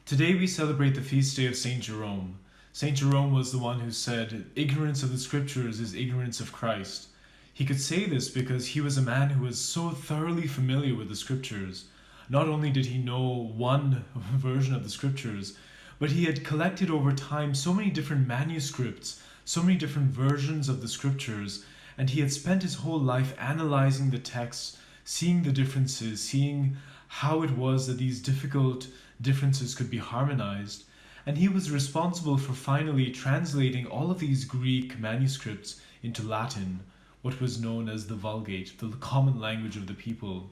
Today we celebrate the feast day of Saint Jerome. Saint Jerome was the one who said, "Ignorance of the scriptures is ignorance of Christ." He could say this because he was a man who was so thoroughly familiar with the scriptures. Not only did he know one version of the scriptures, but he had collected over time so many different manuscripts, so many different versions of the scriptures, and he had spent his whole life analyzing the texts, seeing the differences, seeing how it was that these difficult differences could be harmonized. And he was responsible for finally translating all of these Greek manuscripts into Latin, what was known as the Vulgate, the common language of the people.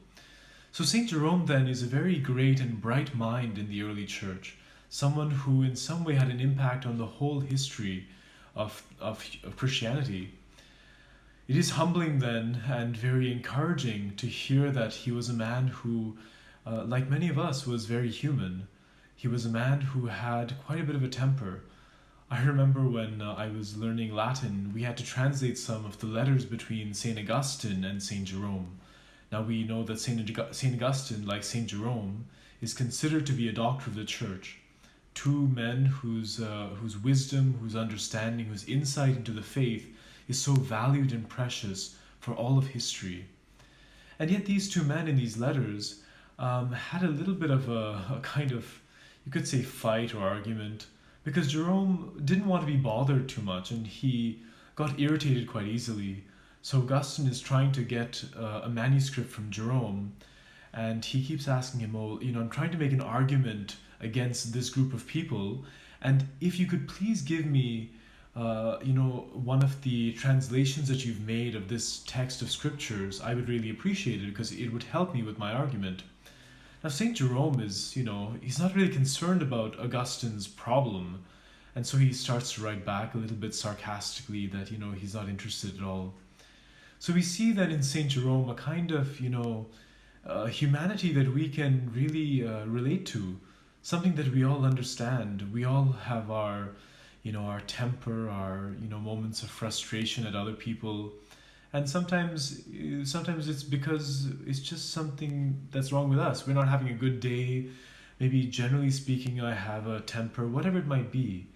So St. Jerome then is a very great and bright mind in the early church, someone who in some way had an impact on the whole history of Christianity. It is humbling then and very encouraging to hear that he was a man who, like many of us, was very human. He was a man who had quite a bit of a temper. I remember when I was learning Latin, we had to translate some of the letters between St. Augustine and St. Jerome. Now we know that St. Augustine, like St. Jerome, is considered to be a doctor of the church. Two men whose wisdom, whose understanding, whose insight into the faith is so valued and precious for all of history. And yet these two men in these letters had a little bit of a kind of, you could say, fight or argument, because Jerome didn't want to be bothered too much and he got irritated quite easily. So Augustine is trying to get a manuscript from Jerome, and he keeps asking him, "Oh, I'm trying to make an argument against this group of people, and if you could please give me one of the translations that you've made of this text of scriptures, I would really appreciate it because it would help me with my argument." Now, St. Jerome is, he's not really concerned about Augustine's problem, and so he starts to write back a little bit sarcastically that, he's not interested at all. So we see that in St. Jerome a kind of, humanity that we can really relate to, something that we all understand. We all have our temper, our, moments of frustration at other people. And sometimes it's because it's just something that's wrong with us. We're not having a good day. Maybe generally speaking, I have a temper, whatever it might be.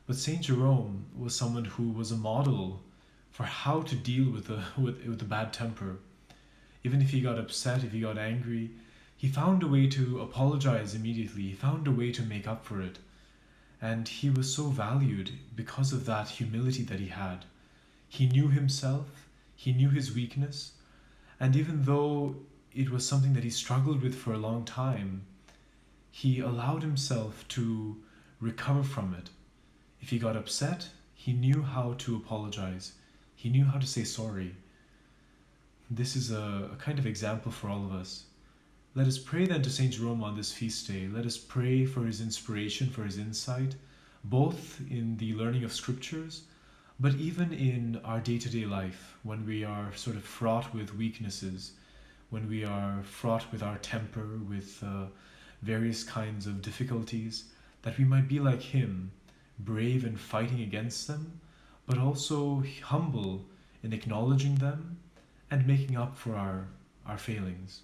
But St. Jerome was someone who was a model for how to deal with a bad temper. Even if he got upset, if he got angry, he found a way to apologize immediately. He found a way to make up for it. And he was so valued because of that humility that he had. He knew himself, he knew his weakness, and even though it was something that he struggled with for a long time, he allowed himself to recover from it. If he got upset, he knew how to apologize. He knew how to say sorry. This is a kind of example for all of us. Let us pray then to St. Jerome on this feast day. Let us pray for his inspiration, for his insight, both in the learning of scriptures, but even in our day-to-day life, when we are sort of fraught with weaknesses, when we are fraught with our temper, with various kinds of difficulties, that we might be like him, brave in fighting against them, but also humble in acknowledging them and making up for our failings.